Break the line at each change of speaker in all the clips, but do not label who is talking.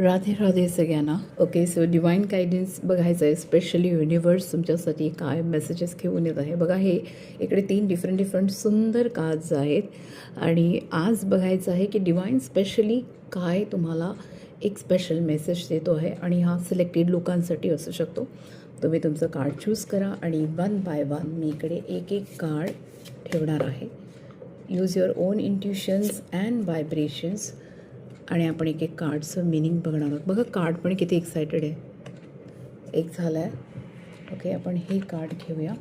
राधे राधे सगळ्यांना. Okay, so divine guidance बघायचं आहे. स्पेशली युनिवर्स तुमच्यासाठी काय मेसेजेस घेऊन येत आहे बघा. हे इकडे 3 डिफरंट सुंदर कार्ड्स आहेत आणि आज बघायचं आहे की डिवाइन स्पेशली काय तुम्हाला एक स्पेशल मेसेज देतो आहे आणि हा सिलेक्टेड लोकांसाठी असू शकतो. तुम्ही तुमचं कार्ड चूज करा आणि 1 बाय 1 मी इकडे एक कार्ड ठेवणार आहे. Use your on intuitions and vibrations आणि आपण एक कार्डचं मिनिंग बघणार आहोत. बघा कार्ड पण किती एक्सायटेड आहे. एक झालं आहे. ओके, आपण हे कार्ड घेऊया.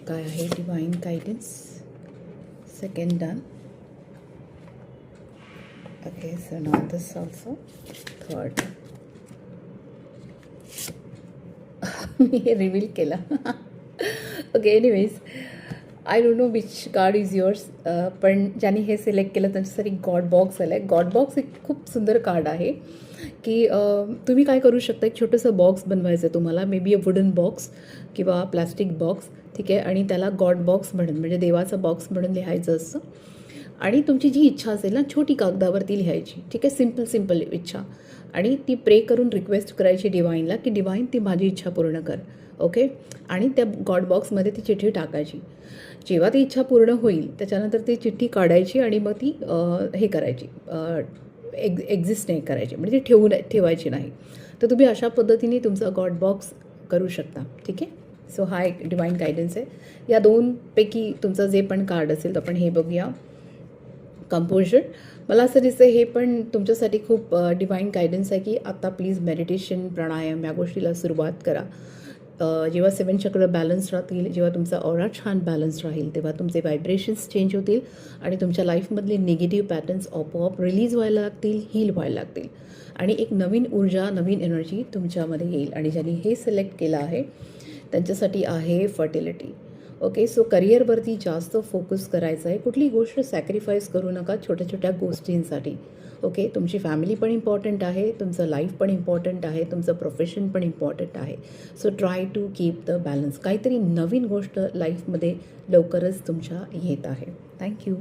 काय आहे divine guidance. Second done. Okay, so now this also. Third. मी हे रिव्हील केलं. Okay, anyways I don't know which card is yours. पण ज्यांनी हे सिलेक्ट केलं त्यांच्यासाठी गॉड बॉक्स आलं आहे. गॉड बॉक्स एक खूप सुंदर कार्ड आहे की तुम्ही काय करू शकता. एक छोटंसं बॉक्स बनवायचं आहे तुम्हाला. May be a wooden box किंवा प्लास्टिक बॉक्स, ठीक आहे. आणि त्याला गॉड बॉक्स म्हणून म्हणजे देवाचा बॉक्स म्हणून लिहायचं असतं. आणि तुमची जी इच्छा असेल ना छोटी कागदावरती लिहायची, ठीक आहे. सिम्पल इच्छा. आणि ती प्रे करून रिक्वेस्ट करायची डिवाईनला की डिवाईन ती माझी इच्छा पूर्ण कर. ओके. आणि त्या गॉड बॉक्समध्ये ती चिठ्ठी टाकायची. जेव्हा ती इच्छा पूर्ण होईल त्याच्यानंतर ती चिठ्ठी काढायची आणि मग ती हे करायची, एक्झिस्ट नाही करायची, म्हणजे ती ठेवायची नाही. तर तुम्ही अशा पद्धतीने तुमचा गॉड बॉक्स करू शकता, ठीक आहे. सो हा एक डिवाइन गायडन्स आहे. या दोनपैकी तुमचं जे पण कार्ड असेल तर आपण हे बघूया. कंपोजर. मला असं दिसतं हे पण तुमच्यासाठी खूप डिवाइन गायडन्स आहे की आता प्लीज मेडिटेशन, प्राणायाम या गोष्टीला सुरुवात करा. जेव्हा 7 चक्र बॅलन्स राहतील, जेव्हा तुमचा ऑरा छान बॅलन्स राहील, तेव्हा तुमचे व्हायब्रेशन्स चेंज होतील आणि तुमच्या लाईफमधले निगेटिव्ह पॅटर्न्स आपोआप रिलीज व्हायला लागतील, हील व्हायला लागतील आणि एक नवीन ऊर्जा, नवीन एनर्जी तुमच्यामध्ये येईल. आणि ज्यांनी हे सिलेक्ट केलं आहे त्यांच्यासाठी आहे फर्टिलिटी. ओके, सो करिअरवरती जास्त फोकस करायचं आहे. कुठली गोष्ट सॅक्रिफाईस करू नका छोट्या छोट्या गोष्टींसाठी. ओके, तुमची फॅमिली पण इम्पॉर्टंट आहे, तुमचं लाईफ पण इम्पॉर्टंट आहे, तुमचं प्रोफेशन पण इम्पॉर्टंट आहे. So try to keep the balance. काहीतरी नवीन गोष्ट लाईफमध्ये लवकरच तुमच्या येत आहे. थँक्यू.